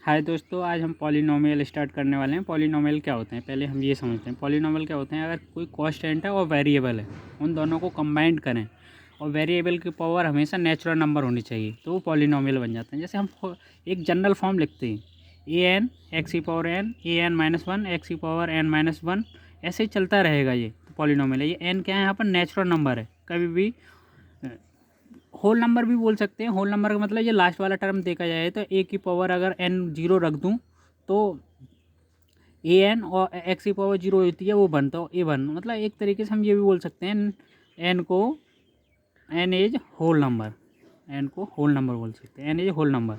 हाय दोस्तों, आज हम पॉलिनोमियल स्टार्ट करने वाले हैं। पॉलिनोमियल क्या होते हैं पहले हम ये समझते हैं। पॉलिनोमियल क्या होते हैं, अगर कोई कांस्टेंट है और वेरिएबल है, उन दोनों को कंबाइंड करें और वेरिएबल की पावर हमेशा नेचुरल नंबर होनी चाहिए तो वो पॉलिनोमियल बन जाते हैं। जैसे हम एक जनरल फॉर्म लिखते हैं, ए एन एक्स की power N, A N minus one x की पावर एन माइनस वन, ऐसे ही चलता रहेगा। ये तो पॉलिनोमियल है। ये एन क्या है, यहाँ पर नेचुरल नंबर है। कभी भी होल नंबर भी बोल सकते हैं। होल नंबर का मतलब ये लास्ट वाला टर्म देखा जाए तो ए की पावर अगर एन जीरो रख दूँ तो ए एन और एक्स की पावर जीरो होती है वो वन, तो ए वन। मतलब एक तरीके से हम ये भी बोल सकते हैं एन को n is whole number, n को होल नंबर बोल सकते हैं। N is whole number.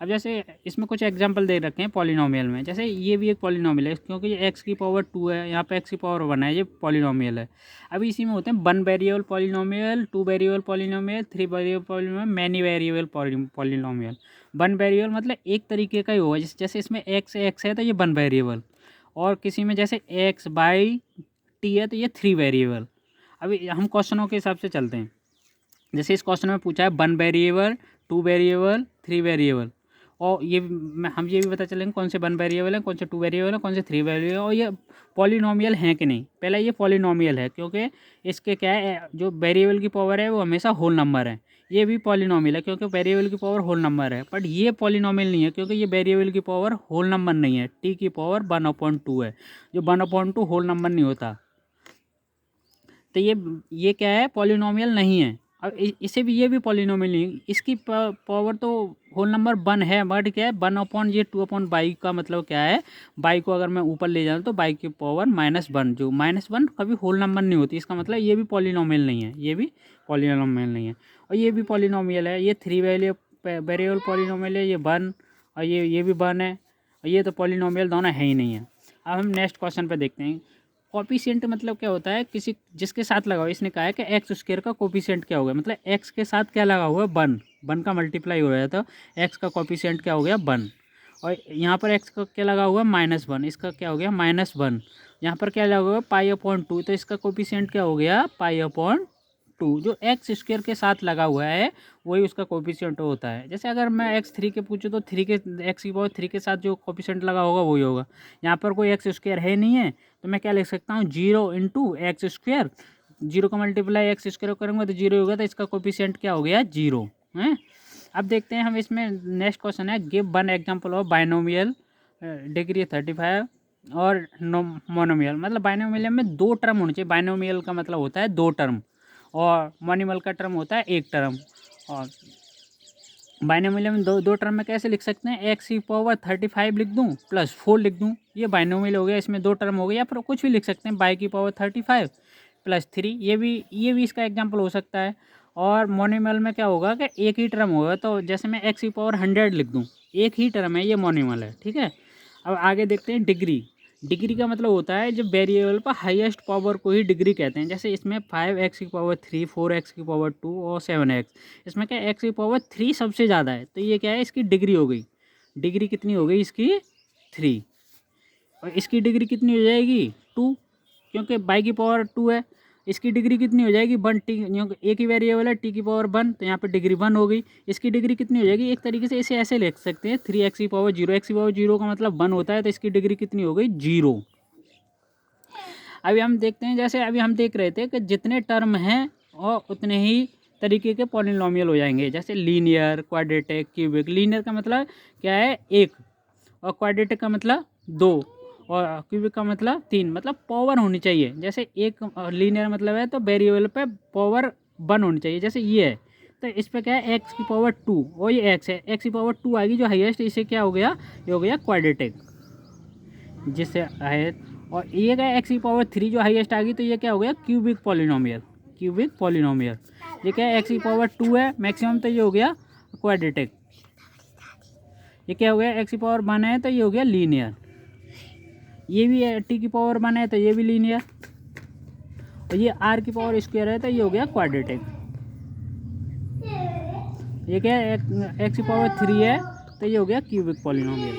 अब जैसे इसमें कुछ एग्जांपल दे रखे हैं पॉलिनोमियल में। जैसे ये भी एक पॉलिनोमियल है क्योंकि ये एक्स की पावर टू है, यहाँ पे एक्स की पावर वन है, ये पॉलिनोमियल है। अभी इसी में होते हैं one variable polynomial, two variable polynomial, three variable polynomial, many variable polynomial. One variable मतलब एक तरीके का ही होगा। जैसे इसमें एक्स है तो ये वन वेरिएबल, और किसी में जैसे एक्स बाई टी है तो ये थ्री वेरिएबल। अभी हम क्वेश्चनों के हिसाब से चलते हैं। जैसे इस क्वेश्चन में पूछा है one variable, two variable, three variable, और ये हम ये भी पता चलेंगे कौन से वन वेरिएबल है, कौन से टू वेरिएबल है, कौन से थ्री वेरिएबल, और ये पॉलिनोमियल हैं कि नहीं। पहले ये पॉलिनोमियल है क्योंकि इसके क्या है, जो वेरिएबल की पावर है वो हमेशा होल नंबर है। ये भी पॉलिनोमियल है क्योंकि वेरिएबल की पावर होल नंबर है, बट ये पॉलिनोमियल नहीं है क्योंकि ये वेरिएबल की पावर होल नंबर नहीं है। टी की पावर वन अपॉइंट टू है, जो one point two whole number नहीं होता। तो ये क्या है, पॉलिनोमियल नहीं है। अब इसे भी, ये भी पॉलिनोमियल नहीं है। इसकी पावर तो होल नंबर वन है, बट क्या है, वन अपॉन ये टू अपॉन बाई का मतलब क्या है, बाई को अगर मैं ऊपर ले जाऊँ तो बाई की पावर माइनस वन, जो माइनस वन कभी होल नंबर नहीं होती। इसका मतलब ये भी पॉलिनोमियल नहीं है, ये भी पॉलिनोमियल नहीं है। और ये भी पॉलिनोमियल है, ये थ्री वेरिएबल पॉलिनोमियल है, ये वन, और ये भी वन है, और ये तो पॉलिनोमियल दोनों है ही नहीं है। अब हम नेक्स्ट क्वेश्चन पे देखते हैं। कोफिशिएंट मतलब क्या होता है, किसी जिसके साथ लगा हुआ। इसने कहा है कि एक्स स्क्वायर का कोफिशिएंट क्या होगा, मतलब एक्स के साथ क्या लगा हुआ है, वन। वन का मल्टीप्लाई हो रहा है तो एक्स का कोफिशिएंट क्या हो गया, वन। और यहाँ पर एक्स का क्या लगा हुआ है, माइनस वन, इसका क्या हो गया, माइनस वन। यहाँ पर क्या लगा हुआ है, पाई अपॉन टू, तो इसका कोफिशिएंट क्या हो गया, पाई अपॉन टू। जो एक्स स्क्वायर के साथ लगा हुआ है वही उसका कोफिशिएंट होता है। जैसे अगर मैं एक्स थ्री के पूछूँ तो थ्री के, एक्स की पावर थ्री के साथ जो कोफिशिएंट लगा होगा वही होगा। यहाँ पर कोई एक्स स्क्वायर है नहीं है तो मैं क्या लिख सकता हूँ, zero into x square. Zero का मल्टीप्लाई एक्स स्क्वायर करूँगा तो जीरो होगा, तो इसका कोफिशिएंट क्या हो गया, जीरो है। अब देखते हैं हम इसमें, नेक्स्ट क्वेश्चन है, give one example of binomial degree 35 और मोनोमियल। मतलब बाइनोमियल में दो टर्म होने चाहिए। बाइनोमियल का मतलब होता है दो टर्म, और मोनोमियल का टर्म होता है एक टर्म। और बाइनोमियल में दो टर्म में कैसे लिख सकते हैं, एक्स की पावर 35 लिख दूं प्लस 4 लिख दूं, ये बाइनोमियल हो गया। इसमें दो टर्म हो गया, या फिर कुछ भी लिख सकते हैं, बाई की पावर 35 प्लस 3, ये भी इसका एग्जाम्पल हो सकता है। और मोनोमियल में क्या होगा कि एक ही टर्म होगा, तो जैसे मैं एक्स की पावर 100 लिख दूँ, एक ही टर्म है, ये मोनोमियल है, ठीक है। अब आगे देखते हैं डिग्री। डिग्री का मतलब होता है जब वेरिएबल पर हाईएस्ट पावर को ही डिग्री कहते हैं। जैसे इसमें 5x की पावर 3, 4x की पावर 2 और 7x। इसमें क्या, x की पावर 3 सबसे ज़्यादा है, तो ये क्या है, इसकी डिग्री हो गई। डिग्री कितनी हो गई इसकी, 3। और इसकी डिग्री कितनी हो जाएगी, 2, क्योंकि बाई की पावर 2 है। इसकी डिग्री कितनी हो जाएगी, वन। टी एक ही वेरिएबल है, टी की पावर वन, तो यहाँ पे डिग्री वन हो गई। इसकी डिग्री कितनी हो जाएगी, एक तरीके से इसे ऐसे लिख सकते हैं, 3x की पावर जीरो। एक्स की पावर जीरो का मतलब वन होता है, तो इसकी डिग्री कितनी हो गई, जीरो। अभी हम देखते हैं, जैसे अभी हम देख रहे थे कि जितने टर्म हैं और उतने ही तरीके के पॉलिनोमियल हो जाएंगे। जैसे लीनियर, क्वाड्रेटिक, क्यूबिक। लीनियर का मतलब क्या है, एक, और क्वाड्रेटिक का मतलब दो, और क्यूबिक का मतलब तीन। मतलब पावर होनी चाहिए। जैसे एक लीनियर मतलब है तो वेरिएबल पे पावर वन होनी चाहिए। जैसे ये है तो इस पर क्या है, एक्स की पावर टू, और ये एक्स है, एक्स की पावर टू आएगी जो हाईएस्ट, इसे क्या हो गया, ये हो गया क्वाड्रेटिक, जिससे है। और ये क्या, एक्स की पावर थ्री जो हाईएस्ट आ गई, तो ये क्या हो गया, क्यूबिक पॉलिनोमियल। Cubic polynomial. ये क्या है, एक्स की पावर टू है मैक्सिमम, तो ये हो गया क्वाड्रेटिक। ये क्या हो गया, एक्स की पावर वन है तो ये हो गया लीनियर। ये भी है, टी की पावर वन है तो ये भी लीनियर। और ये आर की पावर स्क्वायर है तो ये हो गया क्वाड्रेटिक। ये क्या है, एक्स की पावर थ्री है तो ये हो गया क्यूबिक पॉलिनोमियल।